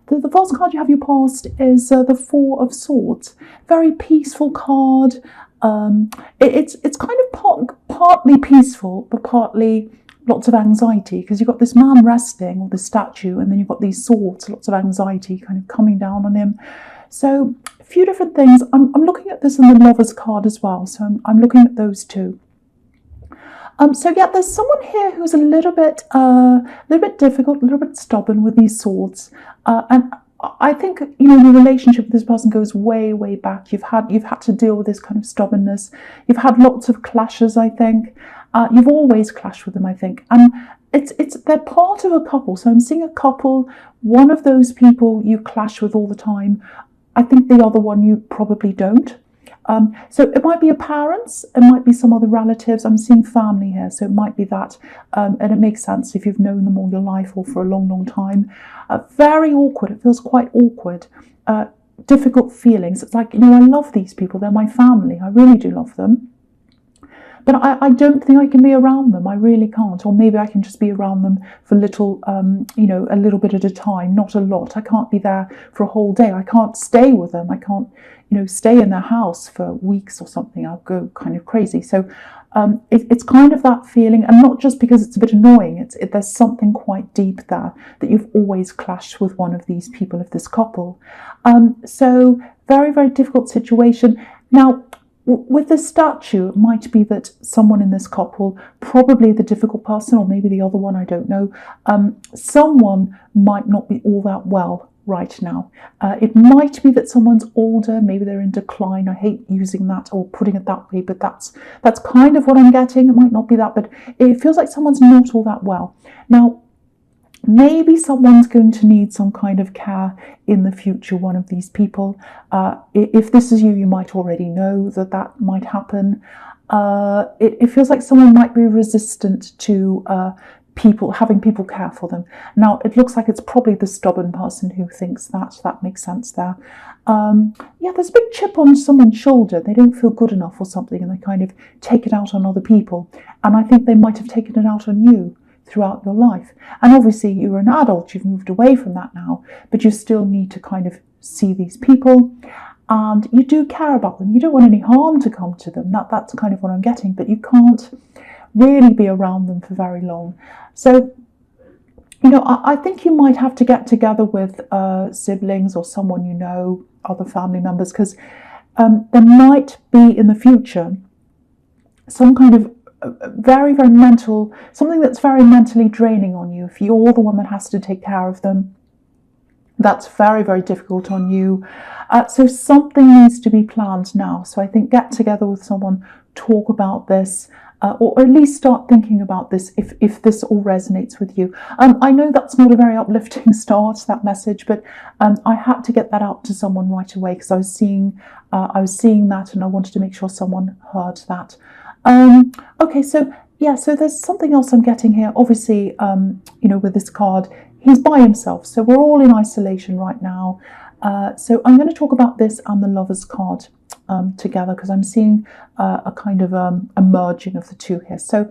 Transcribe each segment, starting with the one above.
The first card you have your past is the Four of Swords. Very peaceful card. It's kind of partly peaceful, but partly lots of anxiety, because you've got this man resting, or the statue, and then you've got these swords, lots of anxiety kind of coming down on him. So a few different things. I'm looking at this in the Lovers card as well, so I'm looking at those two. So yeah, there's someone here who's a little bit difficult, a little bit stubborn with these swords, and I think, you know, your relationship with this person goes way, way back. You've had to deal with this kind of stubbornness. You've had lots of clashes, I think. You've always clashed with them, I think, and they're part of a couple. So I'm seeing a couple. One of those people you clash with all the time. I think the other one you probably don't. So it might be your parents, it might be some other relatives. I'm seeing family here, so it might be that, and it makes sense if you've known them all your life or for a long, long time. Very awkward. It feels quite awkward. Difficult feelings. It's like, you know, I love these people. They're my family. I really do love them. But I don't think I can be around them. I really can't. Or maybe I can just be around them for a little bit at a time, not a lot. I can't be there for a whole day. I can't stay with them. I can't, you know, stay in their house for weeks or something. I'll go kind of crazy. So it's kind of that feeling, and not just because it's a bit annoying. There's something quite deep there, that you've always clashed with one of these people, of this couple. So very, very difficult situation. Now, with the statue, it might be that someone in this couple, probably the difficult person, or maybe the other one, I don't know, someone might not be all that well right now. It might be that someone's older, maybe they're in decline. I hate using that or putting it that way, but that's kind of what I'm getting. It might not be that, but it feels like someone's not all that well. Now, maybe someone's going to need some kind of care in the future, one of these people. If this is you, you might already know that might happen. It feels like someone might be resistant to having people care for them. Now, it looks like it's probably the stubborn person who thinks that makes sense there. Yeah, there's a big chip on someone's shoulder. They don't feel good enough or something, and they kind of take it out on other people. And I think they might have taken it out on you throughout your life. And obviously you're an adult, you've moved away from that now, but you still need to kind of see these people, and you do care about them. You don't want any harm to come to them. That's kind of what I'm getting, but you can't really be around them for very long. So, you know, I think you might have to get together with siblings or someone you know, other family members, because there might be in the future some kind of very, very mental, something that's very mentally draining on you. If you're the one that has to take care of them, that's very, very difficult on you. So something needs to be planned now. So I think get together with someone, talk about this, or at least start thinking about this if this all resonates with you. I know that's not a very uplifting start, that message, but I had to get that out to someone right away, because I was seeing that, and I wanted to make sure someone heard that. Okay, so yeah, so there's something else I'm getting here. Obviously, you know, with this card, he's by himself. So we're all in isolation right now. So I'm going to talk about this and the Lovers card together, because I'm seeing a kind of a merging of the two here. So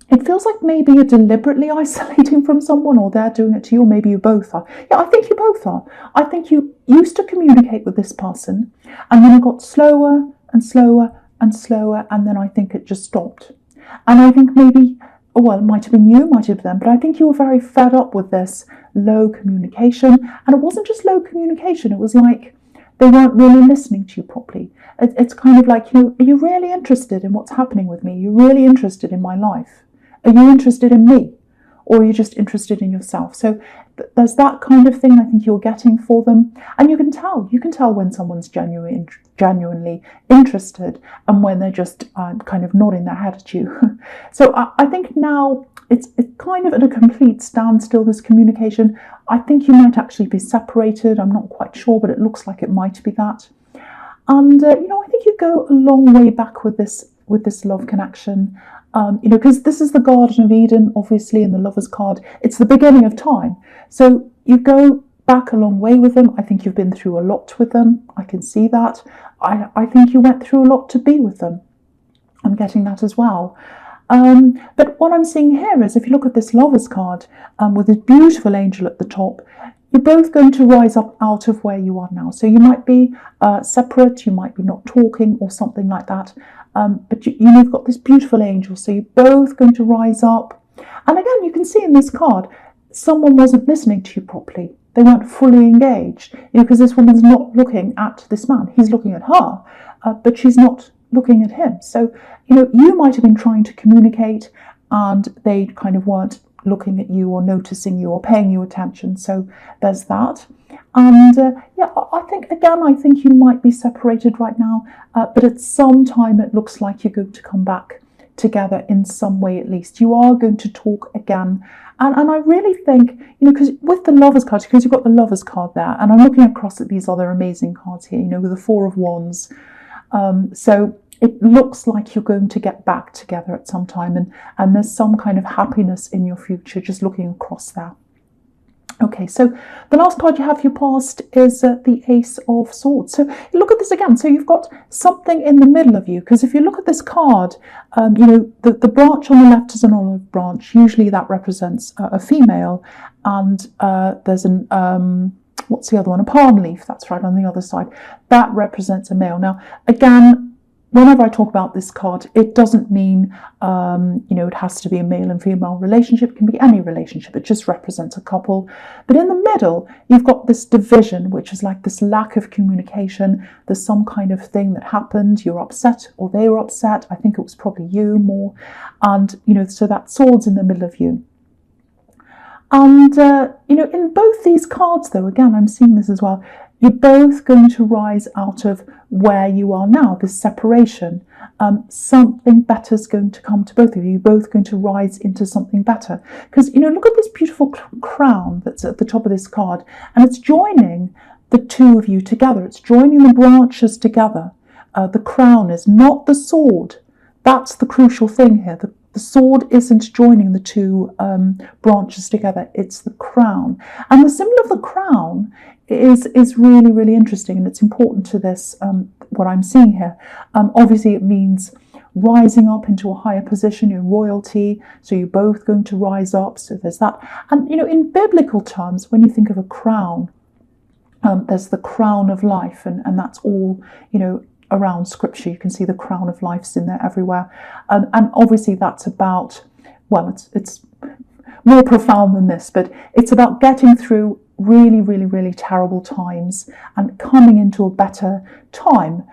it feels like maybe you're deliberately isolating from someone, or they're doing it to you, or maybe you both are. Yeah, I think you both are. I think you used to communicate with this person, and then it got slower and slower and slower, and then I think it just stopped. And I think maybe, well, it might have been you, might have been them, but I think you were very fed up with this low communication. And it wasn't just low communication, it was like they weren't really listening to you properly. It's kind of like, you know, are you really interested in what's happening with me? Are you really interested in my life? Are you interested in me? Or are you just interested in yourself? So there's that kind of thing I think you're getting for them. And you can tell when someone's genuinely interested, and when they're just kind of nodding their head at you. So I think now it's kind of at a complete standstill, this communication. I think you might actually be separated. I'm not quite sure, but it looks like it might be that. And you know, I think you go a long way back with this love connection. You know, because this is the Garden of Eden, obviously, in the Lovers card. It's the beginning of time. So you go back a long way with them. I think you've been through a lot with them. I can see that. I think you went through a lot to be with them. I'm getting that as well. But what I'm seeing here is, if you look at this Lovers card with this beautiful angel at the top, you're both going to rise up out of where you are now. So you might be separate, you might be not talking or something like that. But you've got this beautiful angel. So you're both going to rise up. And again, you can see in this card, someone wasn't listening to you properly. They weren't fully engaged, because this woman's not looking at this man. He's looking at her, but she's not looking at him. So, you might have been trying to communicate and they kind of weren't looking at you or noticing you or paying you attention. So there's that. And I think you might be separated right now, but at some time it looks like you're going to come back together in some way at least. You are going to talk again. And I really think, because with the Lovers card, because you've got the Lovers card there, and I'm looking across at these other amazing cards here, with the Four of Wands. So it looks like you're going to get back together at some time, and there's some kind of happiness in your future, just looking across there. Okay, so the last card you have for your past is the Ace of Swords. So you look at this again. So you've got something in the middle of you, because if you look at this card, the branch on the left is an olive branch. Usually that represents a female, and there's an what's the other one? A palm leaf. That's right, on the other side. That represents a male. Now, again, whenever I talk about this card, it doesn't mean, it has to be a male and female relationship. It can be any relationship. It just represents a couple. But in the middle, you've got this division, which is like this lack of communication. There's some kind of thing that happened. You're upset or they were upset. I think it was probably you more. And, so that sword's in the middle of you. And, in both these cards, though, again, I'm seeing this as well, you're both going to rise out of where you are now, this separation. Something better is going to come to both of you. You're both going to rise into something better. Because, look at this beautiful crown that's at the top of this card. And it's joining the two of you together. It's joining the branches together. The crown is not the sword. That's the crucial thing here. The sword isn't joining the two branches together. It's the crown. And the symbol of the crown is really, really interesting, and it's important to this, what I'm seeing here. Obviously, it means rising up into a higher position, your royalty, so you're both going to rise up, so there's that. And, in biblical terms, when you think of a crown, there's the crown of life, and that's all, around scripture. You can see the crown of life's in there everywhere. And obviously that's about, well, it's more profound than this, but it's about getting through really, really, really terrible times and coming into a better time.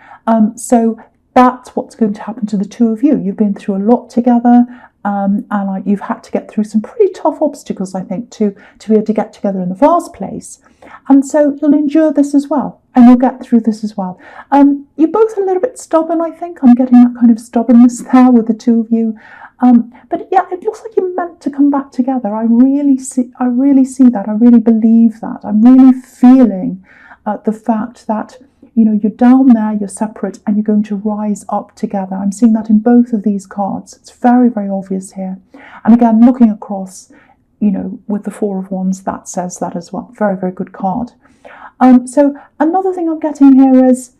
So that's what's going to happen to the two of you. You've been through a lot together, and you've had to get through some pretty tough obstacles, I think, to be able to get together in the first place. And so you'll endure this as well, and you'll get through this as well. You're both a little bit stubborn, I think. I'm getting that kind of stubbornness there with the two of you. But yeah, it looks like you're meant to come back together. I really see that. I really believe that. I'm really feeling the fact that, you're down there, you're separate, and you're going to rise up together. I'm seeing that in both of these cards. It's very, very obvious here. And again, looking across, with the Four of Wands, that says that as well. Very, very good card. So another thing I'm getting here is,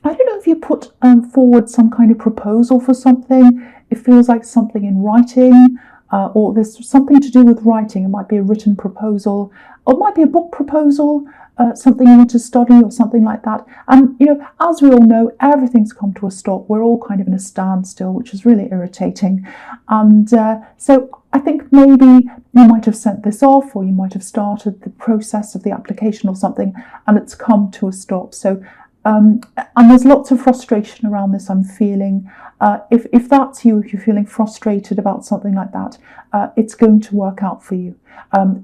I don't know if you put forward some kind of proposal for something. It feels like something in writing, or there's something to do with writing. It might be a written proposal, or it might be a book proposal, something you want to study or something like that. And, as we all know, everything's come to a stop. We're all kind of in a standstill, which is really irritating. And so I think maybe you might have sent this off, or you might have started the process of the application or something, and it's come to a stop. So and there's lots of frustration around this, I'm feeling. If that's you, if you're feeling frustrated about something like that, it's going to work out for you.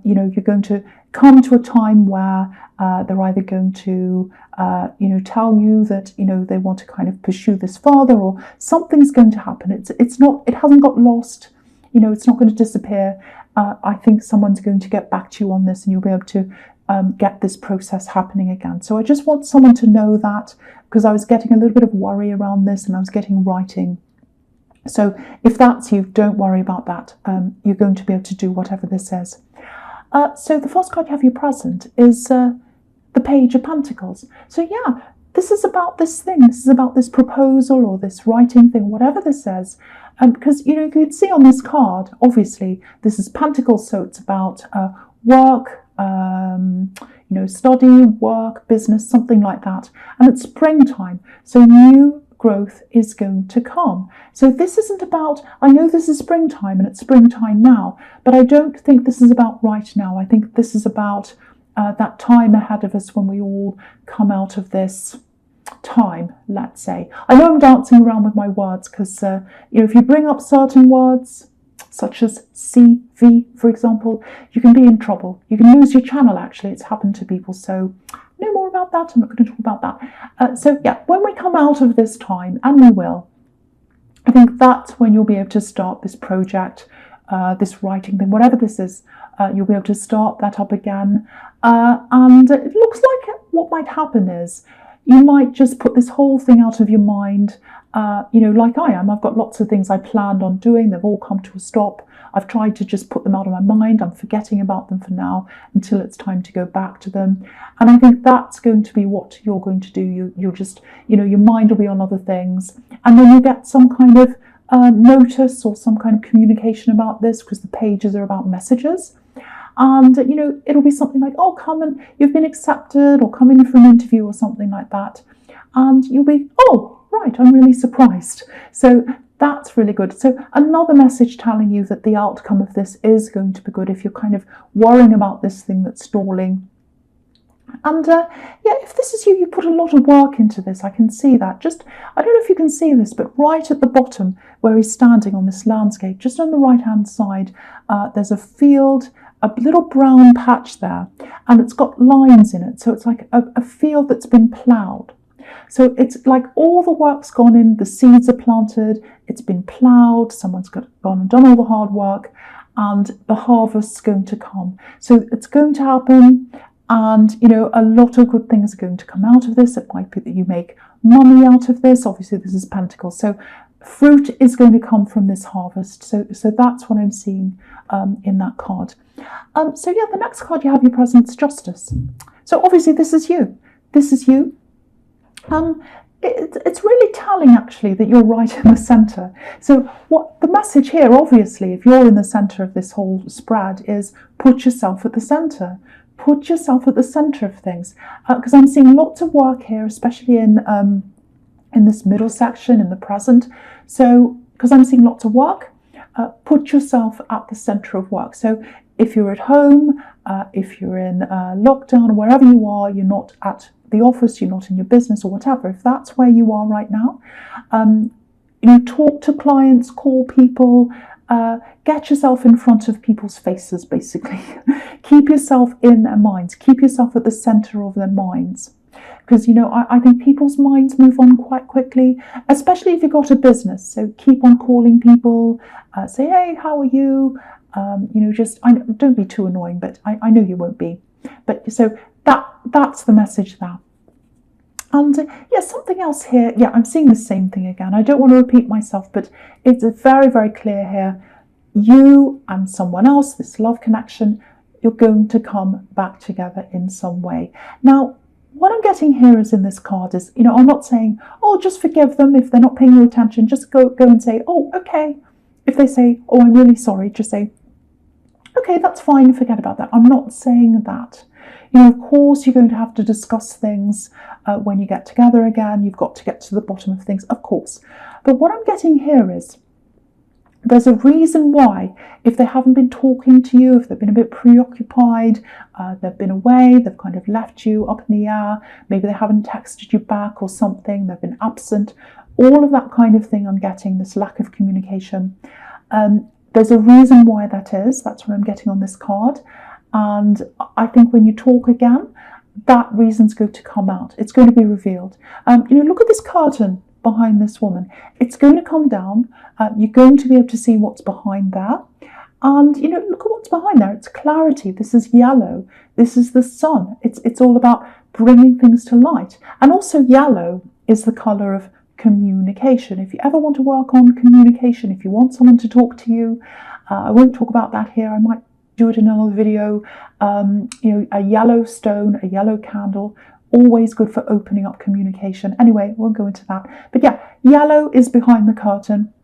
You're going to come to a time where they're either going to, tell you that, they want to kind of pursue this further, or something's going to happen. It hasn't got lost. It's not going to disappear. I think someone's going to get back to you on this, and you'll be able to get this process happening again. So I just want someone to know that, because I was getting a little bit of worry around this, and I was getting writing. So if that's you, don't worry about that. You're going to be able to do whatever this says. So the first card you have your present is the Page of Pentacles. So yeah, this is about this thing. This is about this proposal or this writing thing, whatever this says. Because, you can see on this card, obviously, this is Pentacles, so it's about work, study, work, business, something like that. And it's springtime, so new growth is going to come. So this isn't about, I know this is springtime and it's springtime now, but I don't think this is about right now. I think this is about that time ahead of us when we all come out of this time, let's say. I know I'm dancing around with my words because, if you bring up certain words, such as CV, for example, you can be in trouble. You can lose your channel, actually. It's happened to people. So no more about that. I'm not going to talk about that. When we come out of this time, and we will, I think that's when you'll be able to start this project, this writing thing, whatever this is. You'll be able to start that up again. And it looks like what might happen is you might just put this whole thing out of your mind, like I am. I've got lots of things I planned on doing. They've all come to a stop. I've tried to just put them out of my mind. I'm forgetting about them for now until it's time to go back to them. And I think that's going to be what you're going to do. You'll just, your mind will be on other things. And then you get some kind of notice or some kind of communication about this, because the pages are about messages. And, it'll be something like, oh, come and you've been accepted, or come in for an interview or something like that. And you'll be, oh, right, I'm really surprised. So that's really good. So another message telling you that the outcome of this is going to be good if you're kind of worrying about this thing that's stalling. And if this is you put a lot of work into this. I can see that. I don't know if you can see this, but right at the bottom where he's standing on this landscape, just on the right-hand side, there's a field, a little brown patch there, and it's got lines in it. So it's like a field that's been ploughed. So it's like all the work's gone in, the seeds are planted, it's been ploughed, someone's gone and done all the hard work, and the harvest's going to come. So it's going to happen, and a lot of good things are going to come out of this. It might be that you make money out of this. Obviously, this is Pentacles, so fruit is going to come from this harvest. So that's what I'm seeing in that card. The next card you have, your presence, Justice. So obviously this is you. This is you. It's really telling, actually, that you're right in the centre. So what the message here, obviously, if you're in the centre of this whole spread, is put yourself at the centre. Put yourself at the centre of things. Because I'm seeing lots of work here, especially in this middle section, in the present. So, because I'm seeing lots of work, put yourself at the centre of work. So if you're at home, if you're in lockdown, or wherever you are, you're not at the office, you're not in your business or whatever, if that's where you are right now, talk to clients, call people, get yourself in front of people's faces, basically. Keep yourself in their minds. Keep yourself at the centre of their minds. Because, I think people's minds move on quite quickly, especially if you've got a business. So keep on calling people, say, hey, how are you? Don't be too annoying, but I know you won't be. But so that's the message there. And something else here. Yeah, I'm seeing the same thing again. I don't want to repeat myself, but it's very, very clear here. You and someone else, this love connection, you're going to come back together in some way. Now, what I'm getting here is in this card is, I'm not saying, oh, just forgive them if they're not paying you attention. Just go and say, oh, okay. If they say, oh, I'm really sorry, just say, okay, that's fine, forget about that. I'm not saying that. Of course, you're going to have to discuss things when you get together again. You've got to get to the bottom of things, of course. But what I'm getting here is there's a reason why, if they haven't been talking to you, if they've been a bit preoccupied, they've been away, they've kind of left you up in the air, maybe they haven't texted you back or something, they've been absent, all of that kind of thing I'm getting, this lack of communication. There's a reason why that is. That's what I'm getting on this card. And I think when you talk again, that reason's going to come out. It's going to be revealed. Look at this curtain behind this woman. It's going to come down. You're going to be able to see what's behind there. And, look at what's behind there. It's clarity. This is yellow. This is the sun. It's all about bringing things to light. And also yellow is the colour of communication. If you ever want to work on communication, if you want someone to talk to you, I won't talk about that here. I might do it in another video. A yellow stone, a yellow candle, always good for opening up communication. Anyway, won't go into that. But yeah, yellow is behind the curtain.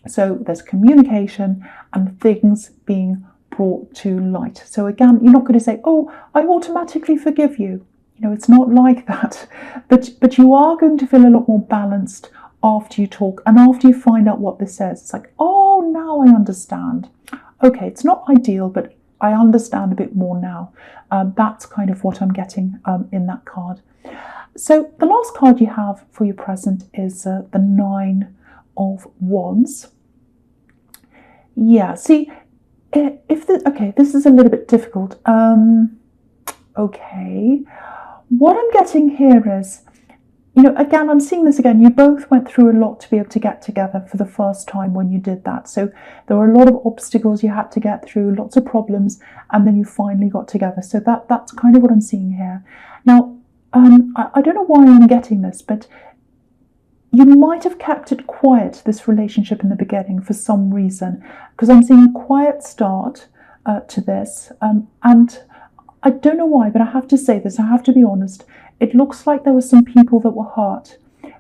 So there's communication and things being brought to light. So again, you're not going to say, oh, I automatically forgive you. It's not like that. But you are going to feel a lot more balanced after you talk and after you find out what this says. It's like, oh, now I understand. Okay, it's not ideal, but I understand a bit more now. That's kind of what I'm getting in that card. So the last card you have for your present is the 9 of Wands. Yeah, see, this is a little bit difficult. Okay, what I'm getting here is, again, I'm seeing this again. You both went through a lot to be able to get together for the first time when you did that. So there were a lot of obstacles you had to get through, lots of problems, and then you finally got together. So that's kind of what I'm seeing here. Now, I don't know why I'm getting this, but you might have kept it quiet, this relationship in the beginning, for some reason, because I'm seeing a quiet start to this. And I don't know why, but I have to say this, I have to be honest. It looks like there were some people that were hurt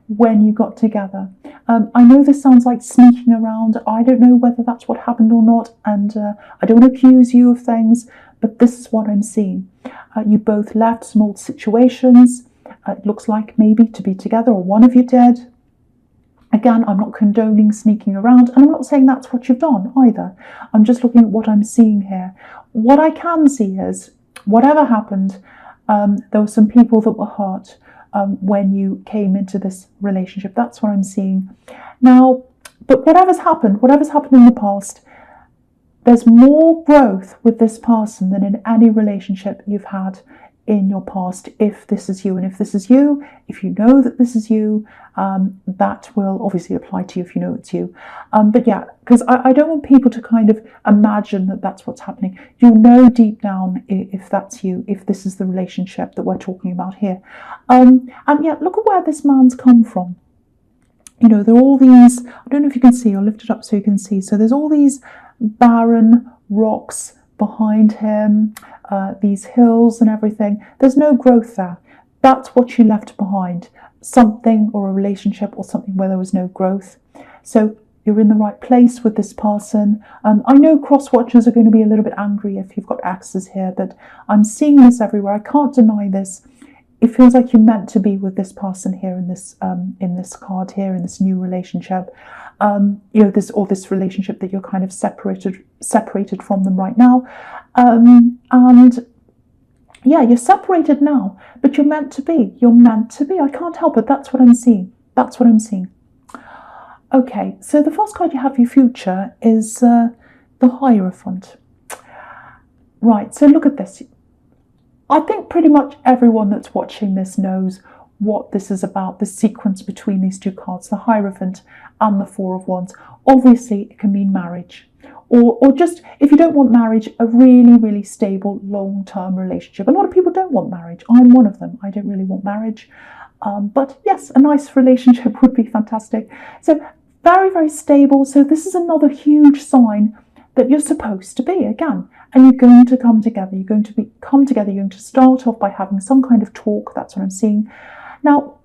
when you got together. I know this sounds like sneaking around. I don't know whether that's what happened or not, and I don't want to accuse you of things, but this is what I'm seeing. You both left some old situations. It looks like maybe to be together, or one of you did. Again, I'm not condoning sneaking around, and I'm not saying that's what you've done either. I'm just looking at what I'm seeing here. What I can see is, whatever happened, there were some people that were hurt when you came into this relationship. That's what I'm seeing. Now, but whatever's happened in the past, there's more growth with this person than in any relationship you've had in your past, if this is you. And if this is you, if you know that this is you, that will obviously apply to you if you know it's you. But yeah, because I don't want people to kind of imagine that that's what's happening. You'll know deep down if that's you, if this is the relationship that we're talking about here. And yeah, look at where this man's come from. There are all these, I don't know if you can see, I'll lift it up so you can see. So there's all these barren rocks behind him, these hills and everything. There's no growth there. That's what you left behind. Something, or a relationship or something where there was no growth. So you're in the right place with this person. I know cross watchers are going to be a little bit angry if you've got exes here, but I'm seeing this everywhere. I can't deny this. It feels like you're meant to be with this person here in this card here, in this new relationship. This relationship that you're kind of separated from them right now. And yeah, you're separated now, but you're meant to be. You're meant to be. I can't help it. That's what I'm seeing. That's what I'm seeing. Okay, so the first card you have for your future is the Hierophant. Right, so look at this. I think pretty much everyone that's watching this knows what this is about, the sequence between these two cards, the Hierophant and the Four of Wands. Obviously, it can mean marriage. Or just, if you don't want marriage, a really, really stable, long-term relationship. A lot of people don't want marriage. I'm one of them. I don't really want marriage. But yes, a nice relationship would be fantastic. So very, very stable. So this is another huge sign that you're supposed to be, again. And you're going to come together. You're going to come together. You're going to start off by having some kind of talk. That's what I'm seeing. Now,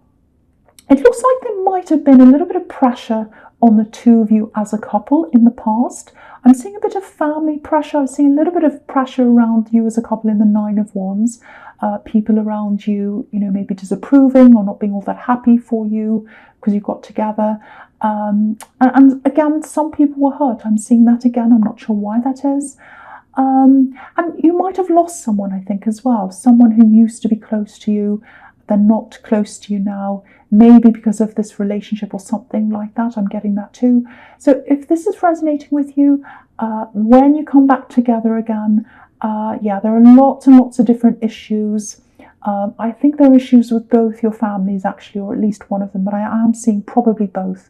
it looks like there might have been a little bit of pressure on the two of you as a couple in the past. I'm seeing a bit of family pressure. I'm seeing a little bit of pressure around you as a couple in the Nine of Wands. People around you, maybe disapproving or not being all that happy for you because you got together. And again, some people were hurt. I'm seeing that again. I'm not sure why that is. And you might have lost someone, I think, as well. Someone who used to be close to you. They're not close to you now, maybe because of this relationship or something like that. I'm getting that too. So if this is resonating with you, when you come back together again, yeah, there are lots and lots of different issues. I think there are issues with both your families, actually, or at least one of them, but I am seeing probably both.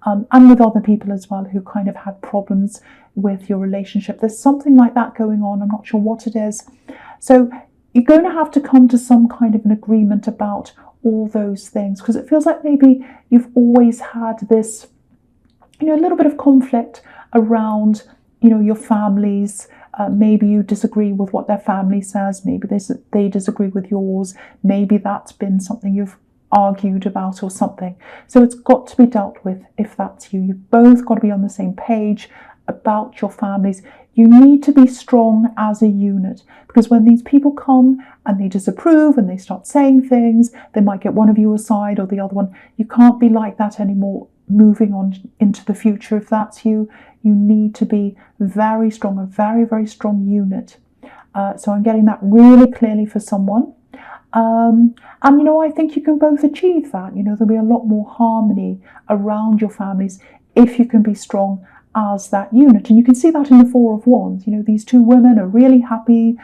And with other people as well who kind of had problems with your relationship. There's something like that going on. I'm not sure what it is. So you're going to have to come to some kind of an agreement about all those things, because it feels like maybe you've always had this, a little bit of conflict around, your families. Maybe you disagree with what their family says. Maybe they disagree with yours. Maybe that's been something you've argued about or something. So it's got to be dealt with if that's you. You've both got to be on the same page about your families. You need to be strong as a unit, because when these people come and they disapprove and they start saying things, they might get one of you aside or the other one. You can't be like that anymore moving on into the future. If that's you, you need to be very strong, a very, very strong unit. So I'm getting that really clearly for someone. And I think you can both achieve that. There'll be a lot more harmony around your families if you can be strong as that unit. And you can see that in the Four of Wands. These two women are really happy,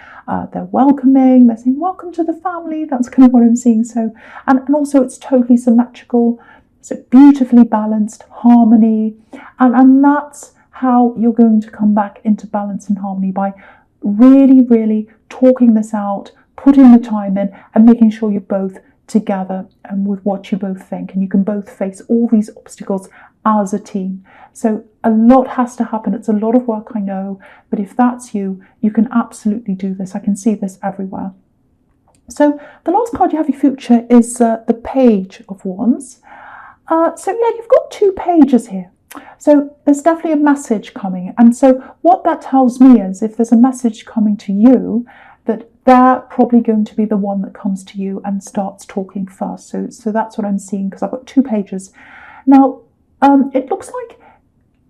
they're welcoming, they're saying welcome to the family. That's kind of what I'm seeing. So and also it's totally symmetrical, so beautifully balanced, harmony, and that's how you're going to come back into balance and harmony, by really, really talking this out, putting the time in, and making sure you're both together and with what you both think, and you can both face all these obstacles as a team. So a lot has to happen. It's a lot of work, I know, but if that's you, you can absolutely do this. I can see this everywhere. So the last card you have your future is the Page of Wands. So yeah, you've got two pages here. So there's definitely a message coming. And so what that tells me is, if there's a message coming to you, that they're probably going to be the one that comes to you and starts talking first. So that's what I'm seeing, because I've got two pages. Now, it looks like,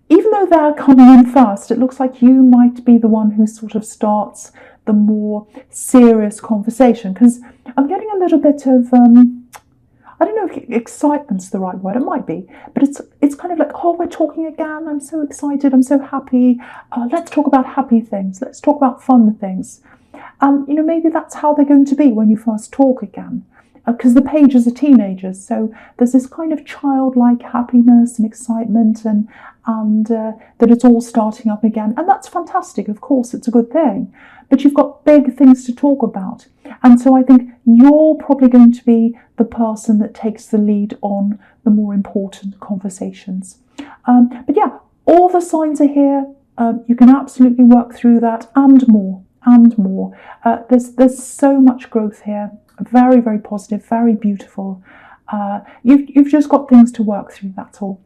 even though they're coming in first, it looks like you might be the one who sort of starts the more serious conversation, because I'm getting a little bit of, I don't know if excitement's the right word, it might be, but it's kind of like, oh, we're talking again, I'm so excited, I'm so happy, let's talk about happy things, let's talk about fun things. And maybe that's how they're going to be when you first talk again, because the pages are teenagers, so there's this kind of childlike happiness and excitement, and that it's all starting up again, and that's fantastic. Of course, it's a good thing, but you've got big things to talk about, and so I think you're probably going to be the person that takes the lead on the more important conversations. But yeah, all the signs are here. You can absolutely work through that and more. There's so much growth here. Very, very positive, very beautiful. You've just got things to work through, that's all.